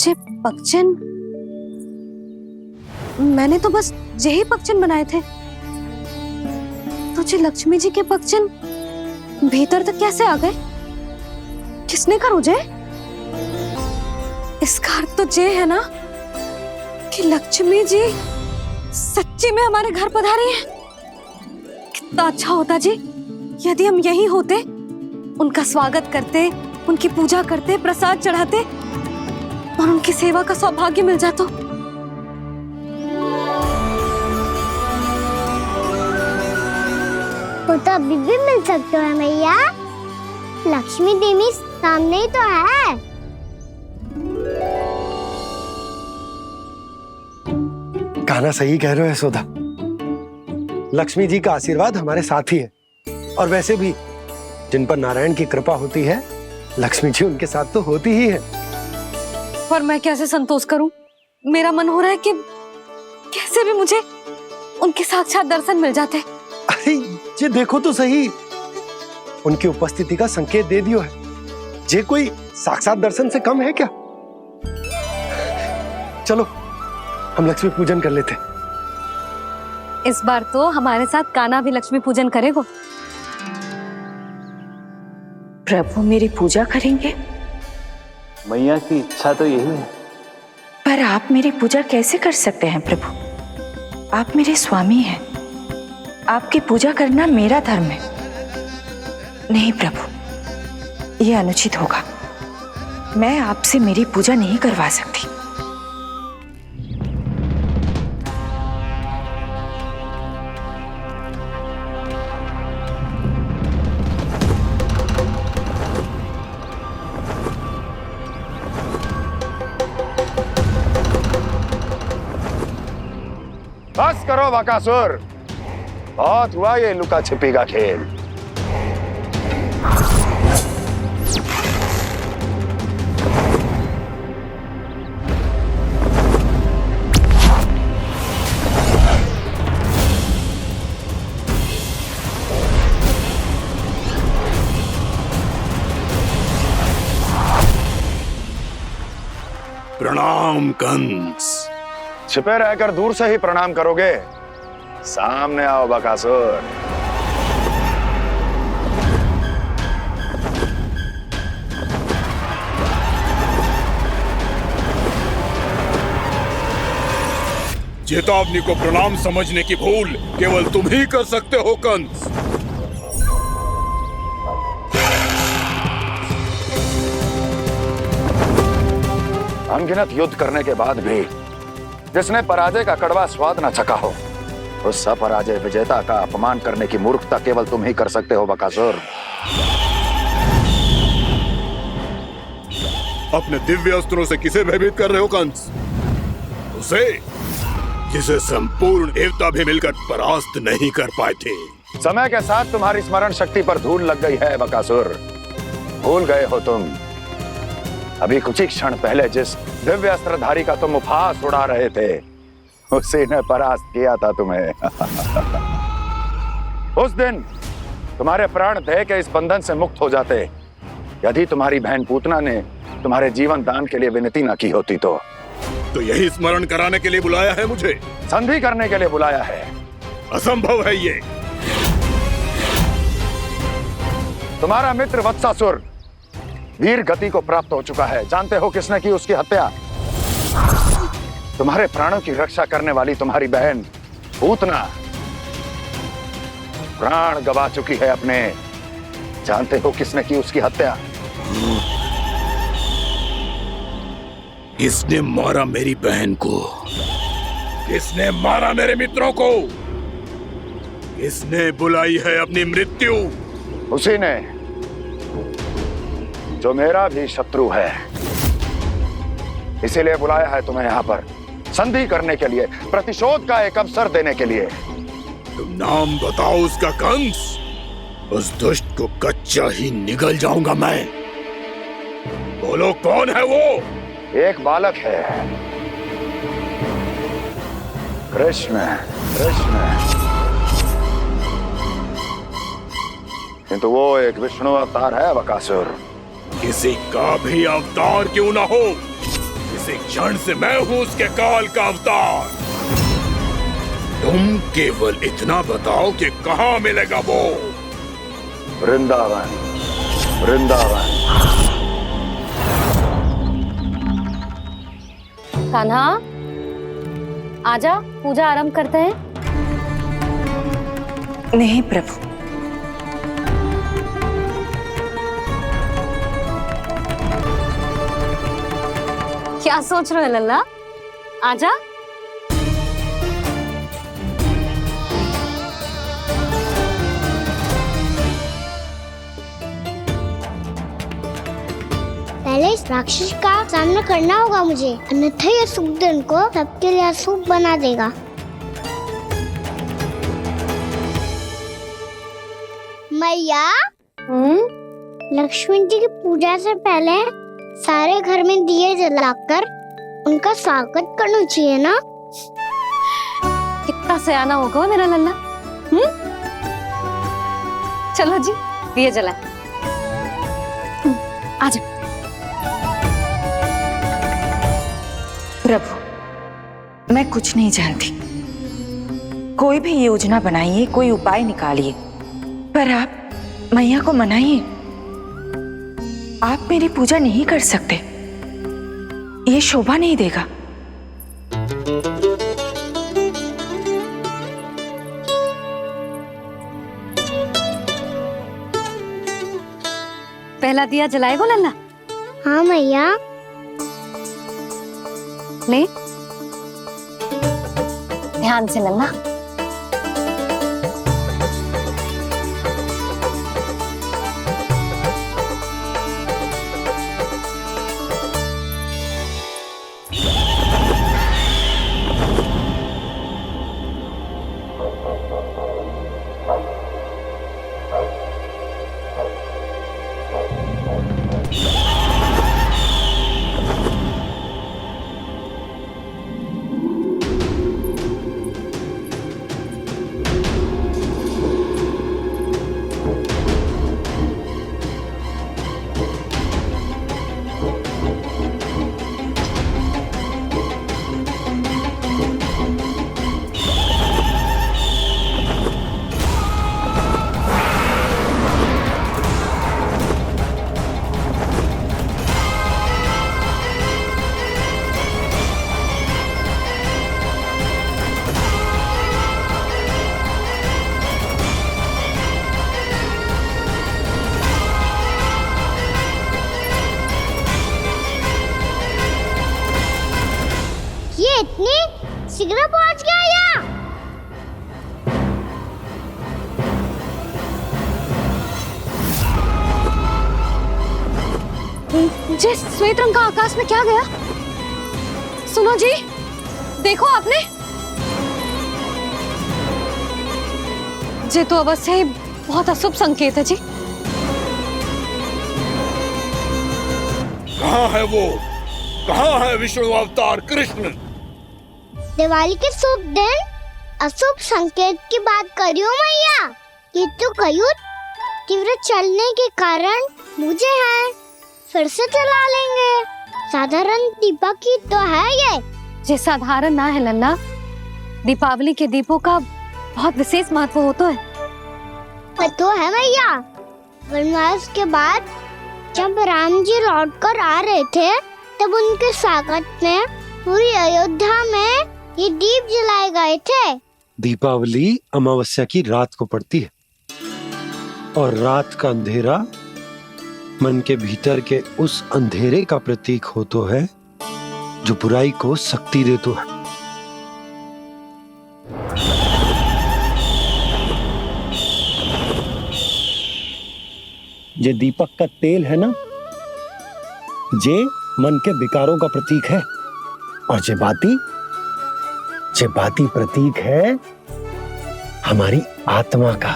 जे पगचन, मैंने तो बस यही पगचन बनाए थे। तो जे लक्ष्मी जी के पगचन भीतर तक कैसे आ गए? किसने करो जे? इसका अर्थ तो ये है ना कि लक्ष्मी जी सच्ची में हमारे घर पधारी हैं। कितना अच्छा होता जी यदि हम यहीं होते, उनका स्वागत करते, उनकी पूजा करते, प्रसाद चढ़ाते और उनकी सेवा का सौभाग्य मिल जाता। वो तो अभी भी मिल सकते हैं मैया। लक्ष्मी देवी सामने ही तो है। कहना सही कह रहे हो यशोदा। लक्ष्मी जी का आशीर्वाद हमारे साथ ही है, और वैसे भी जिन पर नारायण की कृपा होती है, लक्ष्मी जी उनके साथ तो होती ही है। पर मैं कैसे संतोष करूं? मेरा मन हो रहा है कि कैसे भी मुझे उनके साक्षात दर्शन मिल जाते। अरे ये देखो तो सही, उनकी उपस्थिति का संकेत दे दियो है। ये कोई साक्षात दर्शन से कम है क्या? चलो हम लक्ष्मी पूजन कर लेते। इस बार तो हमारे साथ कान्हा भी लक्ष्मी पूजन करेगा। प्रभु मेरी पूजा करेंगे? मैया की इच्छा तो यही है। पर आप मेरी पूजा कैसे कर सकते हैं प्रभु? आप मेरे स्वामी हैं। आपकी पूजा करना मेरा धर्म है। नहीं प्रभु, यह अनुचित होगा। मैं आपसे मेरी पूजा नहीं करवा सकती। बस करो बकासुर, बहुत हुआ ये लुका छिपी का खेल। प्रणाम कंस। छिपे रहकर दूर से ही प्रणाम करोगे? सामने आओ बकासुर। चेतावनी को प्रणाम समझने की भूल केवल तुम ही कर सकते हो कंस। अनगिनत युद्ध करने के बाद भी जिसने पराजय का कड़वा स्वाद न चखा हो, उस अपराजय विजेता का अपमान करने की मूर्खता केवल तुम ही कर सकते हो बकासुर। अपने दिव्य अस्त्रों से किसे भयभीत कर रहे हो कंस? उसे जिसे संपूर्ण देवता भी मिलकर परास्त नहीं कर पाए थे। समय के साथ तुम्हारी स्मरण शक्ति पर धूल लग गई है बकासुर। भूल गए हो तुम अभी कुछ ही क्षण पहले जिस दिव्य अस्त्रधारी का तुम उपहास उड़ा रहे थे, उसी ने परास्त किया था तुम्हें। उस दिन तुम्हारे प्राण दे के इस बंधन से मुक्त हो जाते यदि तुम्हारी बहन पूतना ने तुम्हारे जीवन दान के लिए विनती न की होती। तो यही स्मरण कराने के लिए बुलाया है मुझे? संधि करने के लिए बुलाया है। असंभव है ये। तुम्हारा मित्र वत्सासुर वीर गति को प्राप्त हो चुका है। जानते हो किसने की उसकी हत्या? तुम्हारे प्राणों की रक्षा करने वाली तुम्हारी बहन पूतना प्राण गवा चुकी है अपने। जानते हो किसने की उसकी हत्या? किसने मारा मेरी बहन को? किसने मारा मेरे मित्रों को? किसने बुलाई है अपनी मृत्यु? उसी ने जो मेरा भी शत्रु है। इसीलिए बुलाया है तुम्हें यहाँ पर संधि करने के लिए, प्रतिशोध का एक अवसर देने के लिए। तुम नाम बताओ उसका कंस। उस दुष्ट को कच्चा ही निगल जाऊंगा मैं। बोलो कौन है वो? एक बालक है, कृष्ण। किंतु वो एक विष्णु अवतार है बकासुर। किसी का भी अवतार क्यों ना हो, इसी क्षण से मैं हूं उसके काल का अवतार। तुम केवल इतना बताओ कि कहां मिलेगा वो। वृंदावन, वृंदावन। कान्हा, आजा, पूजा आरंभ करते हैं। नहीं प्रभु, क्या सोच रहे हो लल्ला? आजा। पहले इस राक्षस का सामना करना होगा मुझे, अन्यथा ये शुभ दिन को सबके लिए अशुभ बना देगा। मैया, लक्ष्मी जी की पूजा से पहले सारे घर में दिए जलाकर उनका स्वागत करना चाहिए ना। कितना सयाना होगा मेरा लल्ला। चलो जी, दिए जलाए। आजा। प्रभु, मैं कुछ नहीं जानती। कोई भी योजना बनाइए, कोई उपाय निकालिए, पर आप मैया को मनाइए। आप मेरी पूजा नहीं कर सकते, ये शोभा नहीं देगा। पहला दिया जलाएगो लल्ला? हाँ मैया। ले, ध्यान से लल्ला। इतनी शीघ्र पहुंच गया यहाँ। जी, श्वेत रंग का आकाश में क्या गया? सुनो जी, देखो आपने। जी तो अवश्य ही बहुत अशुभ संकेत है जी। कहाँ है वो? कहाँ है विष्णु अवतार कृष्ण? दिवाली के शुभ दिन अशुभ संकेत की बात करियो मैया। ये तो कयूत तीव्र चलने के कारण मुझे है, फिर से चला लेंगे। साधारण दीपक ही तो है ये साधारण ना है लल्ला। दीपावली के दीपों का बहुत विशेष महत्व होता है। पर तो है मैया, वनवास के बाद जब राम जी लौट कर आ रहे थे तब उनके स्वागत में पूरी अयोध्या में ये दीप जलाए गए थे। दीपावली अमावस्या की रात को पड़ती है और रात का अंधेरा मन के भीतर के उस अंधेरे का प्रतीक हो तो है जो बुराई को शक्ति दे तो है। ये दीपक का तेल है ना, जे मन के विकारों का प्रतीक है, और जे बाती प्रतीक है हमारी आत्मा का।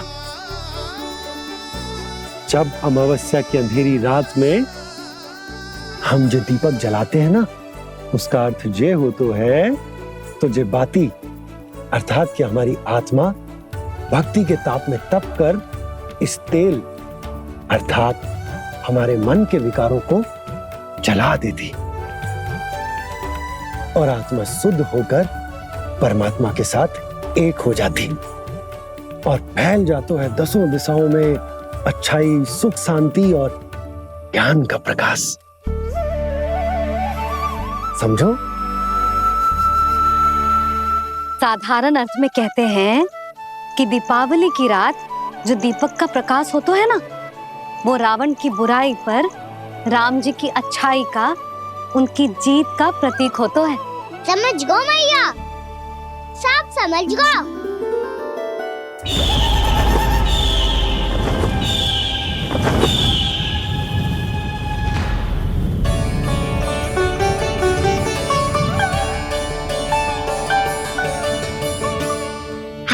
जब अमावस्या की अंधेरी रात में हम जो दीपक जलाते हैं ना, उसका अर्थ ये हो तो है, तो जे बाती अर्थात कि हमारी आत्मा भक्ति के ताप में तप कर इस तेल अर्थात हमारे मन के विकारों को जला देती। और आत्मा शुद्ध होकर परमात्मा के साथ एक हो जाती और फैल जाता है दसों दिशाओं में अच्छाई, सुख, शांति और ज्ञान का प्रकाश। समझो? साधारण अर्थ में कहते हैं कि दीपावली की रात जो दीपक का प्रकाश होता है ना, वो रावण की बुराई पर राम जी की अच्छाई का, उनकी जीत का प्रतीक होता है। समझ गो मैया, सब समझ गो।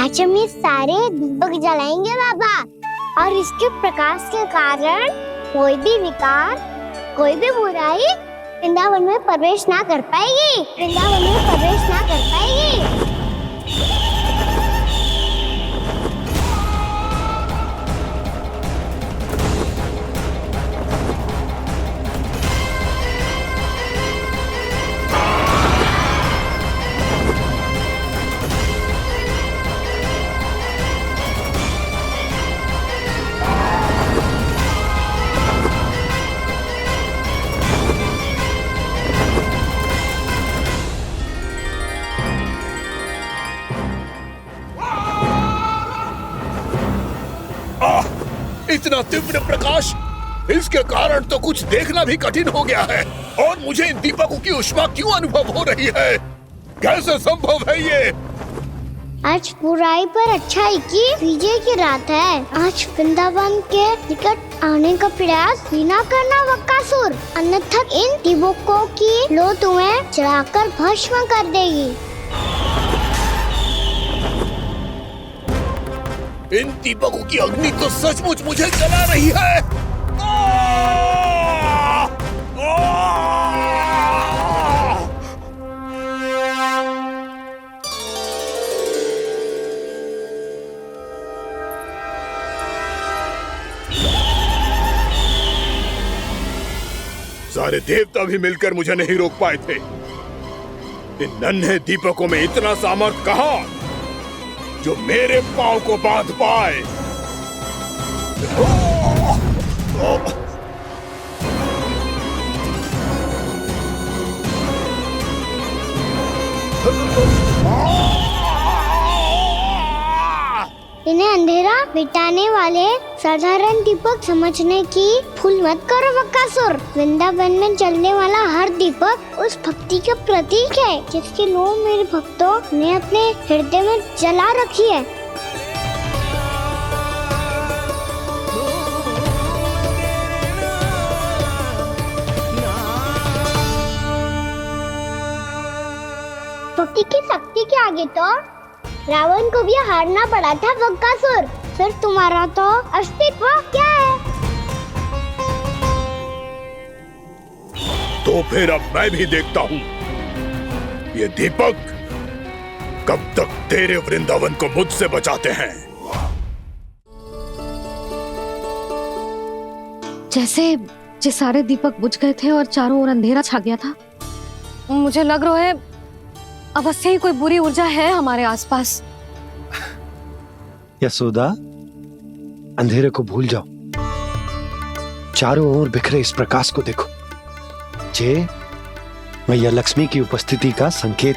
आज हम ये सारे दीपक जलाएंगे बाबा, और इसके प्रकाश के कारण कोई भी विकार, कोई भी बुराई वृंदावन में प्रवेश ना कर पाएगी, वृंदावन में प्रवेश ना कर पाएगी। इतना तीव्र प्रकाश, इसके कारण तो कुछ देखना भी कठिन हो गया है। और मुझे इन दीपकों की ऊष्मा क्यों अनुभव हो रही है? कैसे संभव है ये? आज बुराई पर अच्छाई की विजय की रात है। आज वृंदावन के निकट आने का प्रयास भी ना करना बकासुर, अन्यथा इन दीपकों की लो तुम्हें जलाकर भस्म कर देगी। इन दीपकों की अग्नि तो सचमुच मुझे जला रही है। सारे देवता भी मिलकर मुझे नहीं रोक पाए थे। इन नन्हे दीपकों में इतना सामर्थ्य कहां जो मेरे पांव को बांध पाए। इन्हें अंधेरा मिटाने वाले साधारण दीपक समझने की भूल मत करो बकासुर। वृंदावन में जलने वाला हर दीपक उस भक्ति का प्रतीक है जिसकी लो मेरे भक्तों ने अपने हृदय में जला रखी है। भक्ति की शक्ति के आगे तो रावण को भी हारना पड़ा था बकासुर। फिर तुम्हारा तो अस्तित्व क्या है? तो फिर अब मैं भी देखता हूँ ये दीपक कब तक तेरे वृंदावन को मुझसे बचाते हैं। जैसे सारे दीपक बुझ गए थे और चारों ओर अंधेरा छा गया था, मुझे लग रहा है अवश्य ही कोई बुरी ऊर्जा है हमारे आसपास। यशोदा, अंधेरे को भूल जाओ, चारों ओर बिखरे इस प्रकाश को देखो। जे मैया लक्ष्मी की उपस्थिति का संकेत,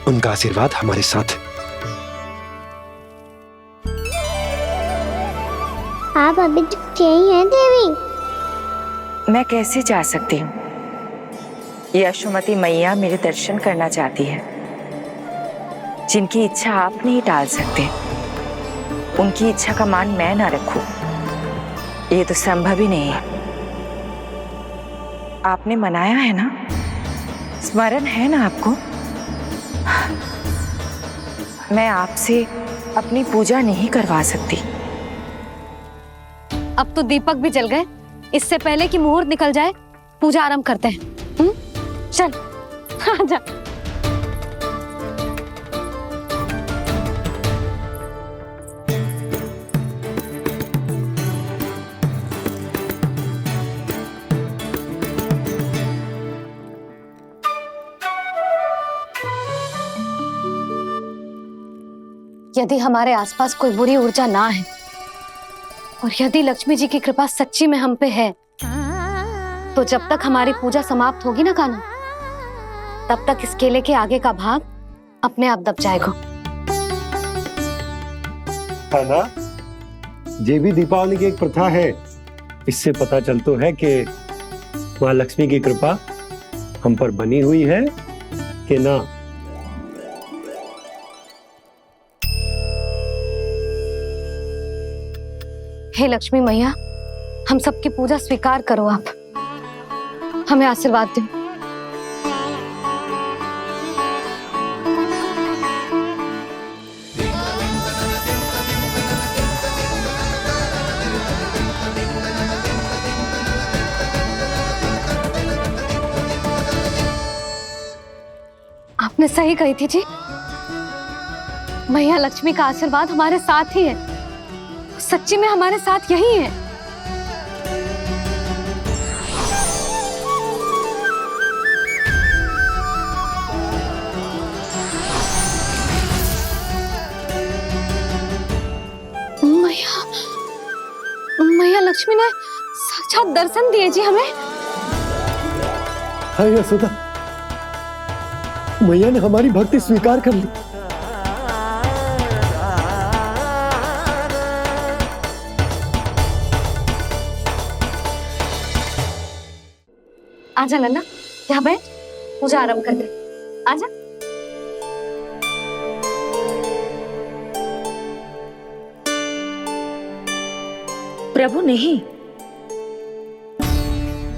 उनका आशीर्वाद हमारे साथ। आप अभी तक यही हैं देवी? मैं कैसे जा सकती हूँ? यशोमती मैया मेरे दर्शन करना चाहती है। जिनकी इच्छा आप नहीं टाल सकते, उनकी इच्छा का मान मैं ना रखूं, ये तो संभव ही नहीं है। आपने मनाया है ना, स्मरण है ना आपको? मैं आपसे अपनी पूजा नहीं करवा सकती। अब तो दीपक भी जल गए, इससे पहले कि मुहूर्त निकल जाए पूजा आरंभ करते हैं। चल आजा। यदि हमारे आसपास कोई बुरी ऊर्जा ना है और यदि लक्ष्मी जी की कृपा सच्ची में हम पे है, तो जब तक हमारी पूजा समाप्त होगी ना कान्हा, तब तक इस केले के आगे का भाग अपने आप दब जाएगा। कान्हा, ये भी दीपावली की एक प्रथा है। इससे पता चलता है कि माँ लक्ष्मी की कृपा हम पर बनी हुई है कि ना। हे लक्ष्मी मैया, हम सबकी पूजा स्वीकार करो, आप हमें आशीर्वाद दो। आपने सही कही थी जी, मैया लक्ष्मी का आशीर्वाद हमारे साथ ही है, सच्ची में हमारे साथ यही है। मैया लक्ष्मी ने साक्षात दर्शन दिए जी हमें। हाँ यशोदा, मैया ने हमारी भक्ति स्वीकार कर ली। आजा नन्ना, यहाँ बैठ, पूजा आरंभ कर दे। आजा। प्रभु नहीं,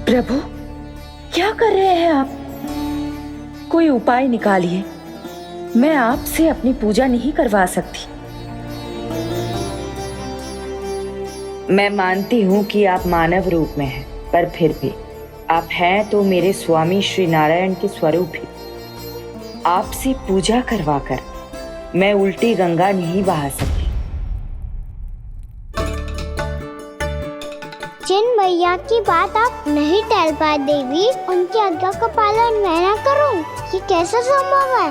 प्रभु क्या कर रहे हैं आप? कोई उपाय निकालिए, मैं आपसे अपनी पूजा नहीं करवा सकती। मैं मानती हूँ कि आप मानव रूप में हैं, पर फिर भी आप हैं तो मेरे स्वामी श्री नारायण के स्वरूप ही। आपसे पूजा करवाकर मैं उल्टी गंगा नहीं बहा सकती। जिन मैया की बात आप नहीं टल पाए देवी, उनकी आज्ञा का पालन मैं ना करूं, ये कैसे संभव है?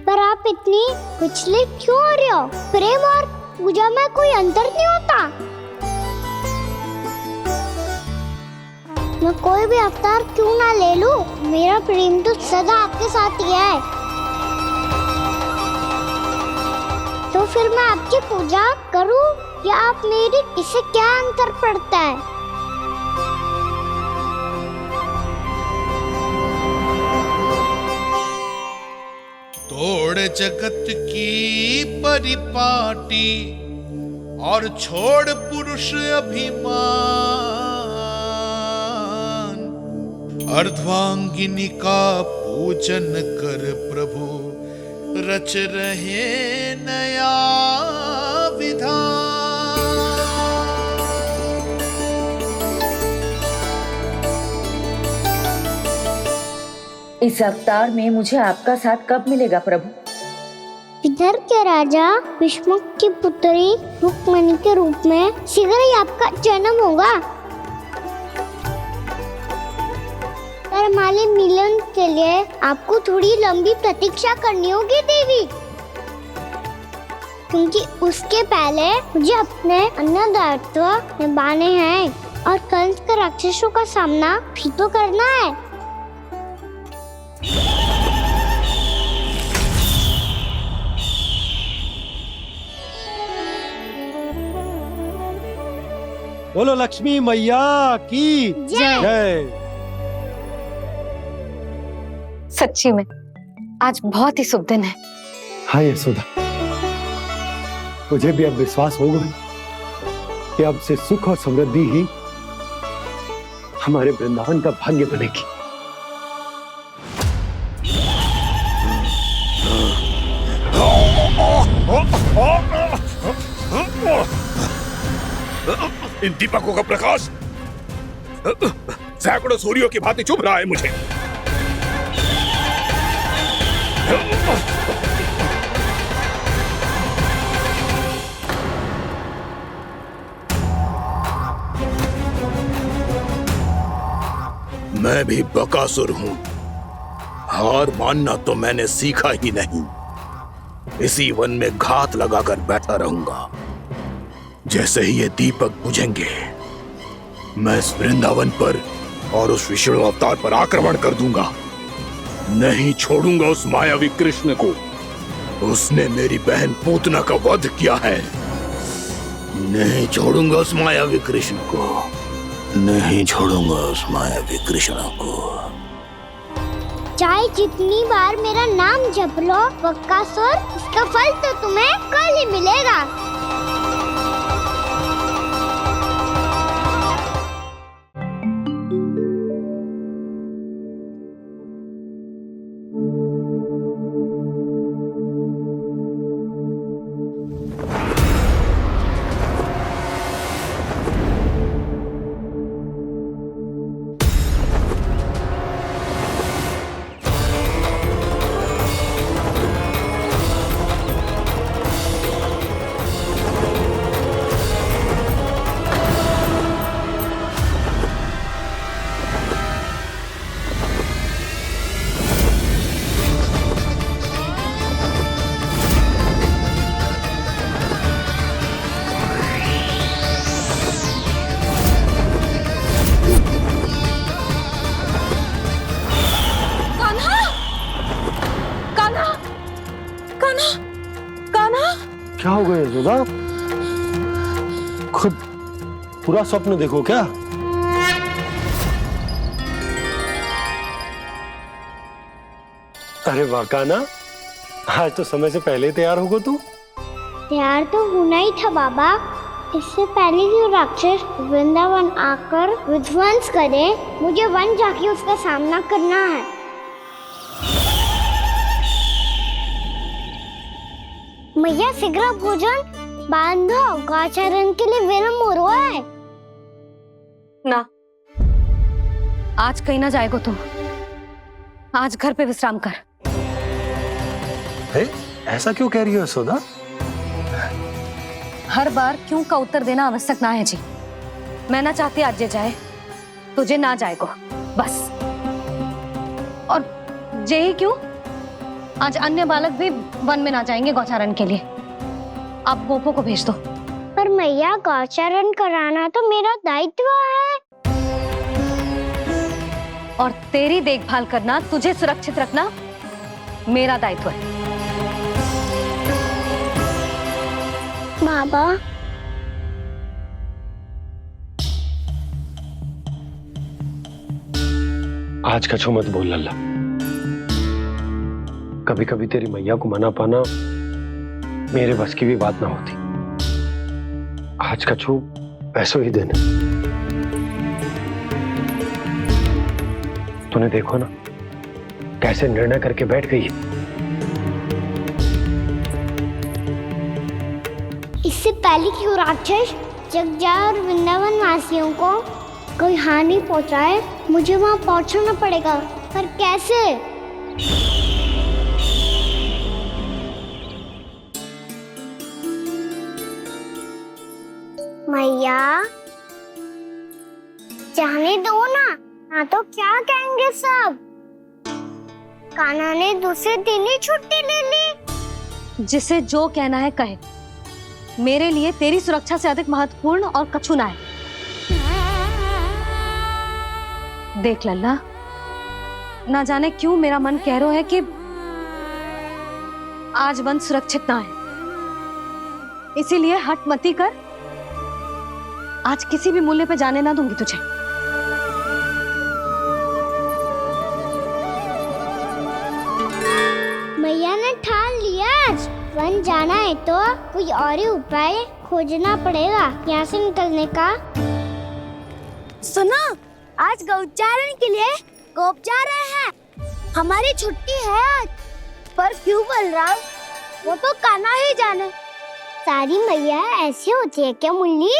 पर आप इतनी विचलित क्यों हो रहे हो? प्रेम और पूजा में कोई अंतर नहीं होता। मैं कोई भी अवतार क्यों ना ले लूं, मेरा प्रेम तो सदा आपके साथ ही है। तो फिर मैं आपकी पूजा करूं या आप मेरी, इससे क्या अंतर पड़ता है? तोड़ जगत की परिपाटी और छोड़ पुरुष अभिमान, अर्धांगिनी का पूजन कर प्रभु रच रहे नया विधान। इस अवतार में मुझे आपका साथ कब मिलेगा प्रभु? विदर्भ के राजा भीष्मक की पुत्री रुक्मणी के रूप में शीघ्र ही आपका जन्म होगा। पर हमारे मिलन के लिए आपको थोड़ी लंबी प्रतीक्षा करनी होगी देवी, क्योंकि उसके पहले मुझे अपने अन्य दायित्व निभाने हैं और कंस के राक्षसों का सामना भी तो करना है। बोलो लक्ष्मी मैया की जय। सच्ची में आज बहुत ही शुभ दिन है। हाँ यशोदा, मुझे भी अब विश्वास होगा कि अब से सुख और समृद्धि ही हमारे वृंदावन का भाग्य बनेगी। इन दीपकों का प्रकाश सैकड़ों सूर्यों की भांति चुभ रहा है मुझे। मैं भी बकासुर हूँ। हार मानना तो मैंने सीखा ही नहीं। इसी वन में घात लगाकर बैठा रहूंगा। जैसे ही ये दीपक बुझेंगे, मैं इस वृंदावन पर और उस विष्णु अवतार पर आक्रमण कर दूंगा। नहीं छोड़ूंगा उस मायावी कृष्ण को। उसने मेरी बहन पूतना का वध किया है। नहीं छोड़ूंगा उस मायावी कृष्ण को। नहीं छोड़ूंगा उस मायावी कृष्ण को। चाहे जितनी बार मेरा नाम जप लो बकासुर, इसका फल तो तुम्हें कल ही मिलेगा। क्या हो गया यशोदा? खुद पूरा स्वप्न देखो क्या? अरे वाह कान्हा, आज तो समय से पहले ही तैयार होगा तू। तैयार तो होना ही था बाबा। इससे पहले कि वो राक्षस वृंदावन आकर विध्वंस करे, मुझे वन जाके उसका सामना करना है। मैया शीघ्र भोजन बांधो, गौचरण के लिए विलंब हो रहा है। ना, आज कहीं ना जाएगो तुम। आज घर पे विश्राम कर। ऐसा क्यों कह रही हो यशोदा? हर बार क्यों का उत्तर देना आवश्यक ना है जी। मैं ना चाहती आज ये जाए, तुझे ना जाएगो बस। और जे ही क्यों, आज अन्य बालक भी वन में ना जाएंगे गौचारण के लिए। आप गोपो को भेज दो। पर मैया गौचरण कराना तो मेरा दायित्व है। और तेरी देखभाल करना, तुझे सुरक्षित रखना मेरा दायित्व है। बाबा, आज कछु मत बोल लल्ला। कभी कभी तेरी मैया को मना पाना मेरे बस की भी बात ना होती। आज कछु ऐसो ही दिन है। तूने देखो ना कैसे निर्णय करके बैठ गई है। इससे पहले कि वो राक्षस जगजाय और वृंदावन वासियों को कोई हानि पहुंचाए, मुझे वहां पहुंचना पड़ेगा। पर कैसे? मैया, जाने दो ना तो क्या कहेंगे सब। कान्हा ने दूसरे दिन ही छुट्टी ले ली। जिसे जो कहना है कहे। मेरे लिए तेरी सुरक्षा से अधिक महत्वपूर्ण और कछु ना है। देख लल्ला, ना जाने क्यों मेरा मन कह रहा है कि आज वन सुरक्षित ना है। इसीलिए हट मती कर। आज किसी भी मूल्य पे जाने ना दूंगी तुझे। मैया ने ठान लिया, आज वन जाना है तो कोई और ही उपाय खोजना पड़ेगा यहाँ से निकलने का। सुनो, आज गौचारण के लिए गोप जा रहे हैं। हमारी छुट्टी है आज। पर क्यों बलराम? वो तो कान्हा ही जाने। सारी मैया ऐसी होती है क्या मुन्नी?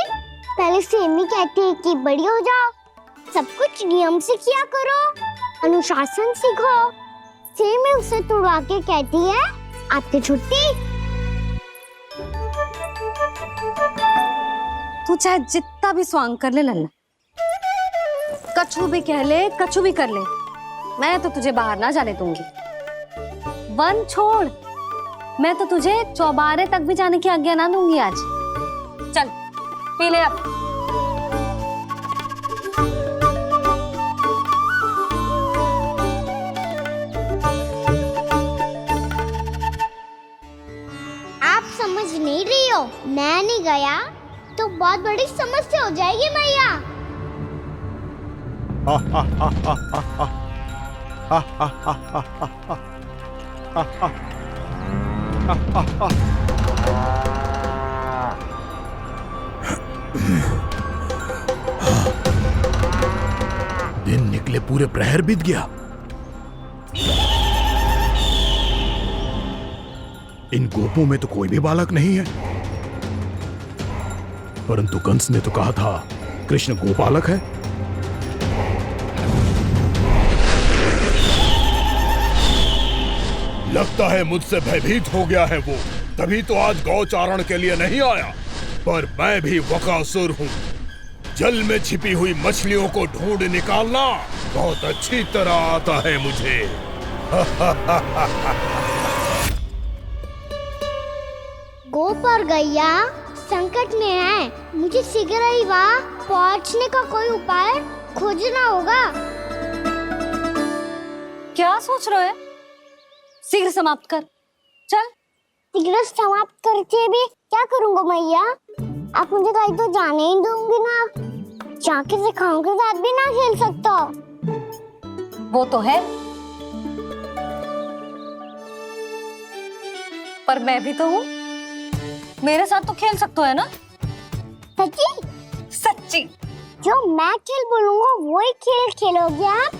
पहले सेमी कहती है कि बड़ी हो जाओ, सब कुछ नियम से किया करो, अनुशासन सीखो। सेमी उसे तुड़वा के कहती है आपकी छुट्टी। तू चाहे जितना भी स्वांग कर ले लल्ला, कछु भी कह ले, कछु भी कर ले, मैं तो तुझे बाहर ना जाने दूंगी। वन छोड़, मैं तो तुझे चौबारे तक भी जाने की आज्ञा ना दूंगी आज। चल पी ले अब। आप समझ नहीं रही हो, मैं नहीं गया तो बहुत बड़ी समस्या हो जाएगी मैया। दिन निकले पूरे प्रहर बीत गया। इन गोपों में तो कोई भी बालक नहीं है, परंतु कंस ने तो कहा था कृष्ण गोपालक है। लगता है मुझसे भयभीत हो गया है वो, तभी तो आज गौचारण के लिए नहीं आया। पर मैं भी बकासुर हूँ, जल में छिपी हुई मछलियों को ढूंढ निकालना बहुत अच्छी तरह आता है मुझे। गोप और गैया संकट में है, मुझे शीघ्र ही वहाँ पहुँचने का कोई उपाय खोजना होगा। क्या सोच रहे हो? शीघ्र समाप्त कर, चल। शीघ्र समाप्त करके भी क्या करूँगा मैया? आप मुझे कहीं तो जाने ही दूंगी ना, जाके सिखाओं के साथ भी ना खेल सकता। वो तो है, पर मैं भी तो हूँ, मेरे साथ तो खेल सकते हो है ना? सच्ची? सच्ची। जो मैं खेल बोलूँगा वही खेल खेलोगे आप?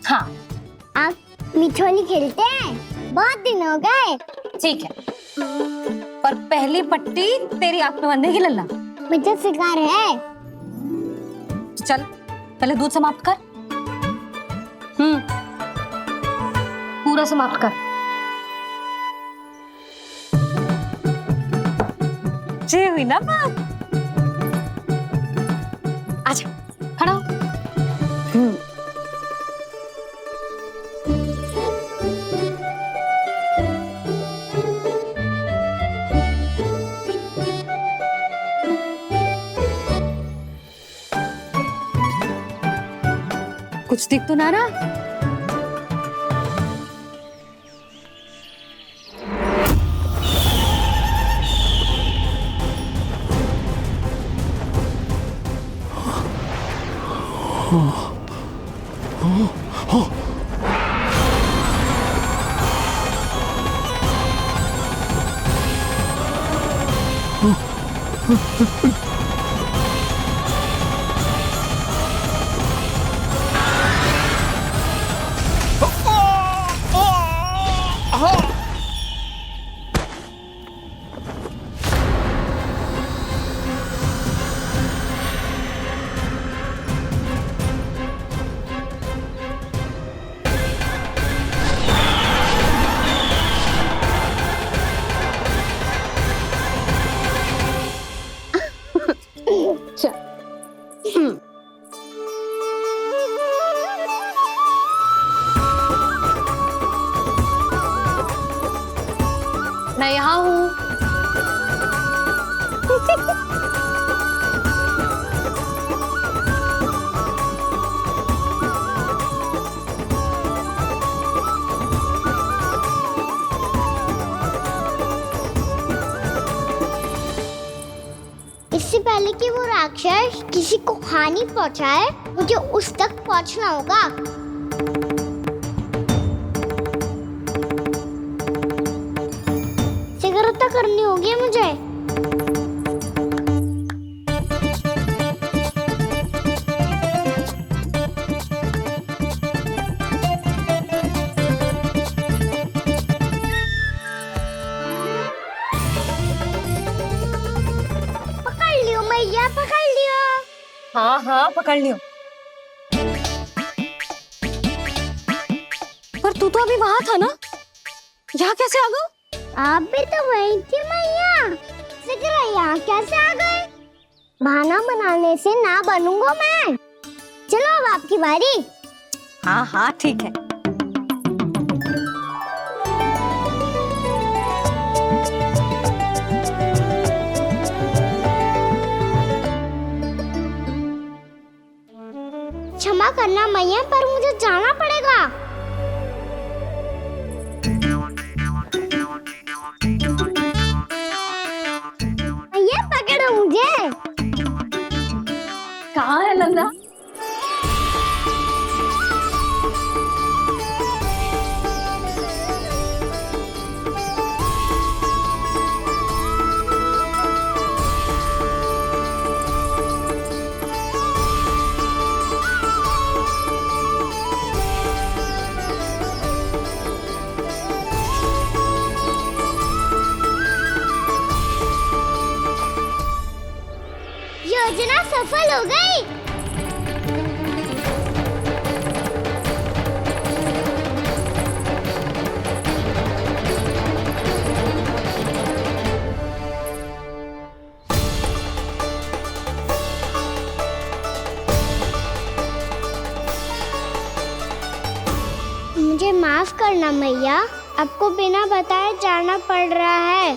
हाँ। आप मिठोली खेलते हैं? बहुत दिन हो गए। ठीक है, पर पहली पट्टी तेरी आंख में बंधेगी लल्ला। मुझे शिकार है। चल पहले दूध समाप्त कर। पूरा समाप्त कर। जे हुई ना बात। आजा, खड़ा हो। कुछ दिख तो ना रहा? मैं यहाँ हूँ। इससे पहले कि वो राक्षस किसी को हानि पहुंचाए, मुझे उस तक पहुंचना होगा। शीघ्रता करनी होगी मुझे। पकड़ लियो मैया, पकड़ लियो। हाँ हाँ पकड़ लियो। पर तू तो अभी वहां था ना, यहाँ कैसे आ गया? आप भी तो वही थी मैया, शीघ्र यहाँ कैसे आ गए? बहाना बनाने से ना बनूंगा मैं। चलो अब आपकी बारी। हाँ हाँ ठीक है। क्षमा करना मैया, पर मुझे जाना पड़ेगा। मैया पकड़ो मुझे। कहाँ है नंदा? योजना सफल हो गई। मुझे माफ करना मैया, आपको बिना बताए जाना पड़ रहा है।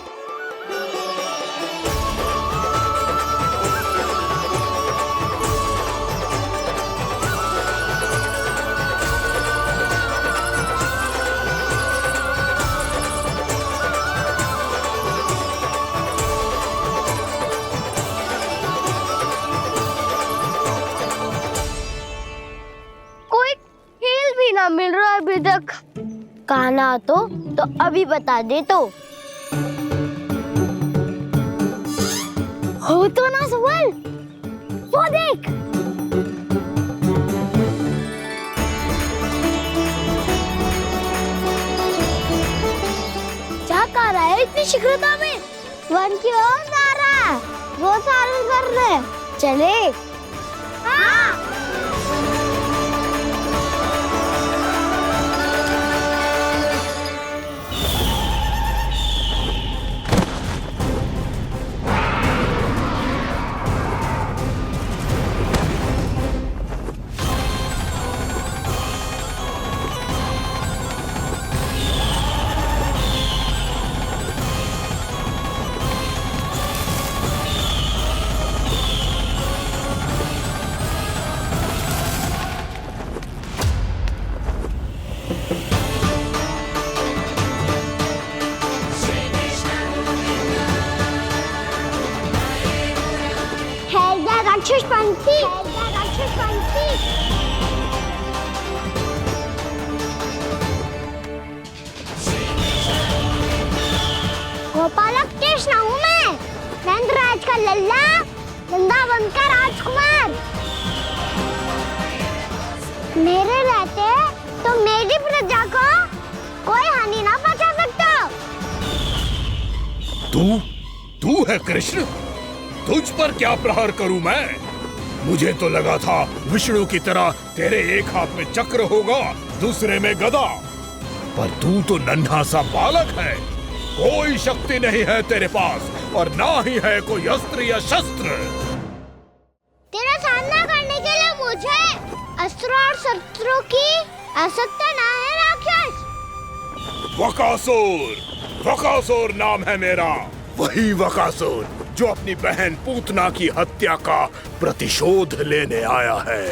कोई खेल भी ना मिल रहा अभी तक। कहना तो अभी बता दे तो। हो तो ना सवाल, वो देख। क्या कर रहा है इतनी शीघ्रता में? वन की ओर जा रहा है, वो सारे कर रहे। चले। हाँ। राक्षस पंक्ति। गोपालक कृष्ण हूँ मैं, नंदराज का लल्ला, वृंदावन का राजकुमार। मेरे रहते तो मेरी प्रजा को कोई हानि ना पहुंचा सकता। तू है कृष्ण? तुझ पर क्या प्रहार करूं मैं? मुझे तो लगा था विष्णु की तरह तेरे एक हाथ में चक्र होगा, दूसरे में गदा, पर तू तो नन्हा सा बालक है। कोई शक्ति नहीं है तेरे पास और ना ही है कोई अस्त्र या शस्त्र। तेरा सामना करने के लिए मुझे अस्त्र और शस्त्रों की आवश्यकता ना है राक्षस। वकासुर नाम है मेरा, वही वकासुर जो अपनी बहन पूतना की हत्या का प्रतिशोध लेने आया है।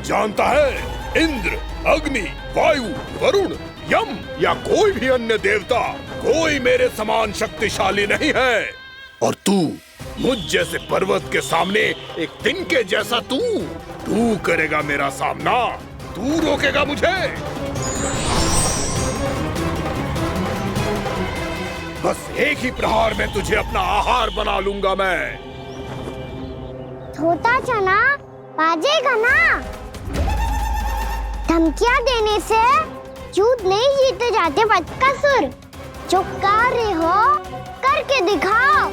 जानता है, इंद्र, अग्नि, वायु, वरुण, यम या कोई भी अन्य देवता कोई मेरे समान शक्तिशाली नहीं है। और तू, मुझ जैसे पर्वत के सामने एक तिनके जैसा तू करेगा मेरा सामना? तू रोकेगा मुझे? बस एक ही प्रहार में तुझे अपना आहार बना लूंगा मैं। छोटा चना बाजेगा ना। धमकियां देने से युद्ध नहीं जीते जाते बदकसूर। जो कार्य हो करके दिखाओ।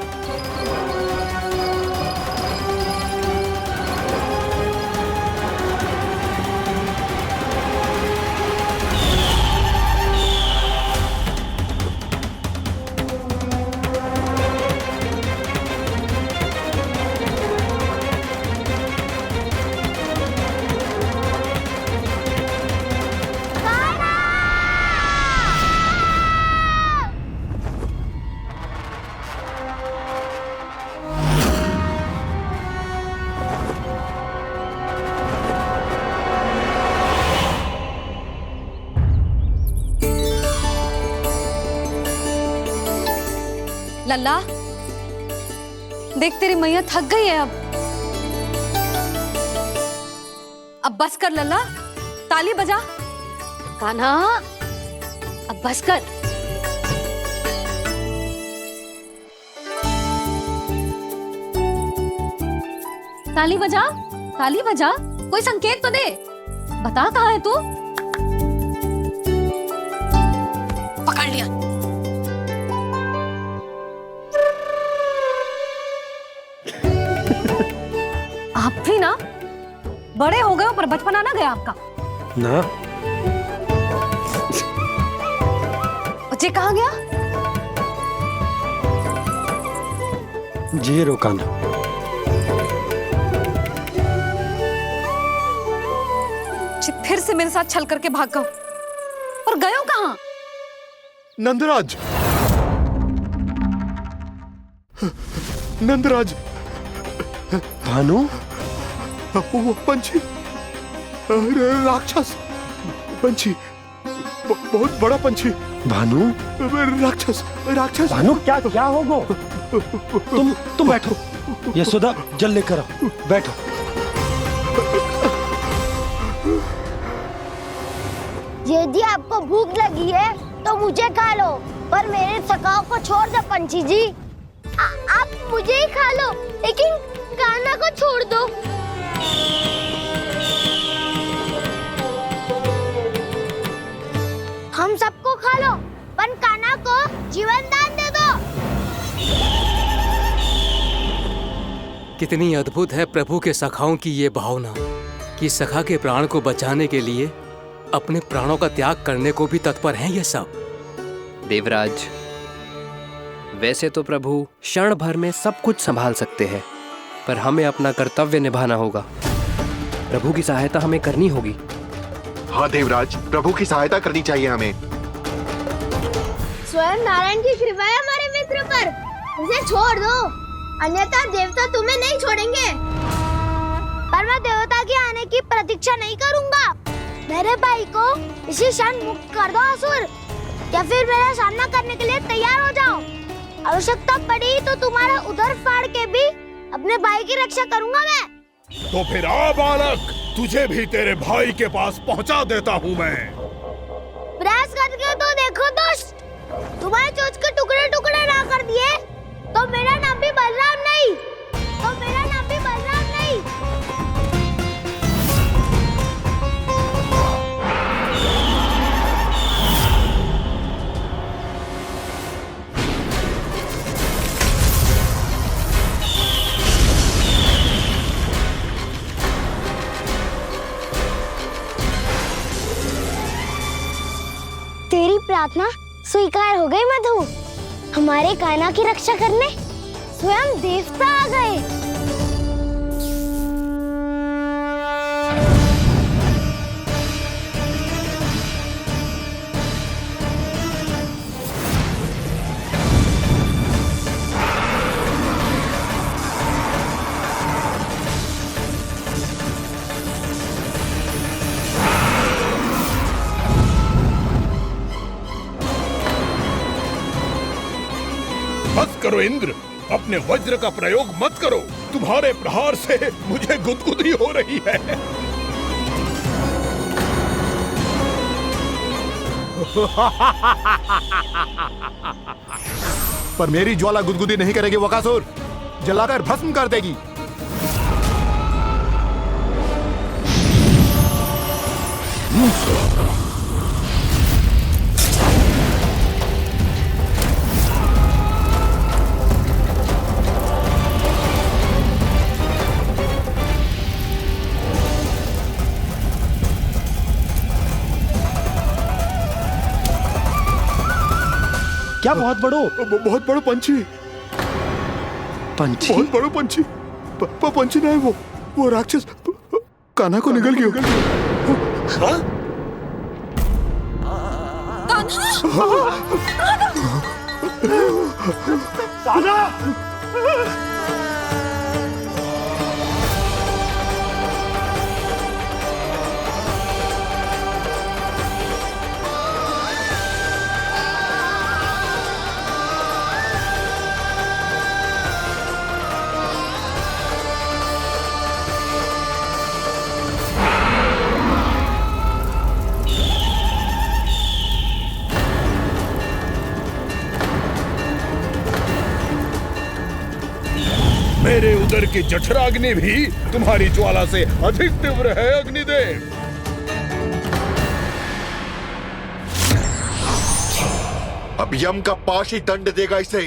लल्ला, देख तेरी मैया थक गई है अब बस कर लल्ला, ताली बजा। कान्हा अब बस कर। ताली बजा, ताली बजा, कोई संकेत तो दे, बता कहाँ है तू? पकड़ लिया। आप भी ना बड़े हो गए हो पर बचपना ना गया आपका ना। बच्चे कहाँ गया? जी रोकाना। फिर से मेरे साथ छल करके भाग गए और गए हो कहाँ? नंदराज, नंदराज, भानु, वो पंछी, राक्षस पंछी, बहुत बड़ा पंछी। भानु, राक्षस, राक्षस। भानु क्या क्या होगा? तुम बैठो, यशोदा जल लेकर आओ, बैठो। यदि आपको भूख लगी है तो मुझे खा लो, पर मेरे सखाओं को छोड़ दो पंछी जी। आप मुझे ही खा लो, लेकिन कान्हा को छोड़ दो। हम सबको खा लो, पर कान्हा को जीवन दान दे दो। कितनी अद्भुत है प्रभु के सखाओं की ये भावना कि सखा के प्राण को बचाने के लिए अपने प्राणों का त्याग करने को भी तत्पर हैं ये सब। देवराज, वैसे तो प्रभु क्षण भर में सब कुछ संभाल सकते हैं, पर हमें अपना कर्तव्य निभाना होगा। प्रभु की सहायता हमें करनी होगी। हाँ देवराज, प्रभु की सहायता करनी चाहिए हमें। स्वयं नारायण की कृपा है हमारे मित्र पर, उसे छोड़ दो, अन्यथा देवता तुम्हें नहीं छोड़ेंगे। पर मैं देवता के आने की प्रतीक्षा नहीं करूंगा। मेरे भाई को इसी क्षण मुक्त कर दो असुर, या फिर मेरा सामना करने के लिए तैयार हो जाओ। आवश्यकता पड़ी तो तुम्हारा उधर फाड़ के भी अपने भाई की रक्षा करूंगा मैं। तो फिर आ बालक, तुझे भी तेरे भाई के पास पहुंचा देता हूँ मैं। प्रयास करके तो देखो दोस्त, तुम्हारे चोंच के टुकड़े टुकड़े ना कर दिए तो मेरा नाम भी बलराम नहीं, तो मेरा नाम भी बलराम नहीं। तेरी प्रार्थना स्वीकार हो गई मधु। हमारे कान्हा की रक्षा करने स्वयं देवता आ गए। बस करो इंद्र, अपने वज्र का प्रयोग मत करो। तुम्हारे प्रहार से मुझे गुदगुदी हो रही है। पर मेरी ज्वाला गुदगुदी नहीं करेगी वकासुर, जलाकर भस्म कर देगी। क्या बहुत बड़ो? बहुत बड़ा पंछी। पंछी? बहुत बड़ा पंछी। पंछी नहीं, वो राक्षस कान्हा को निगल गया। हाँ? मेरे उदर की जठराग्नि भी तुम्हारी ज्वाला से अधिक तीव्र है अग्निदेव। अब यम का पाश ही दंड देगा इसे।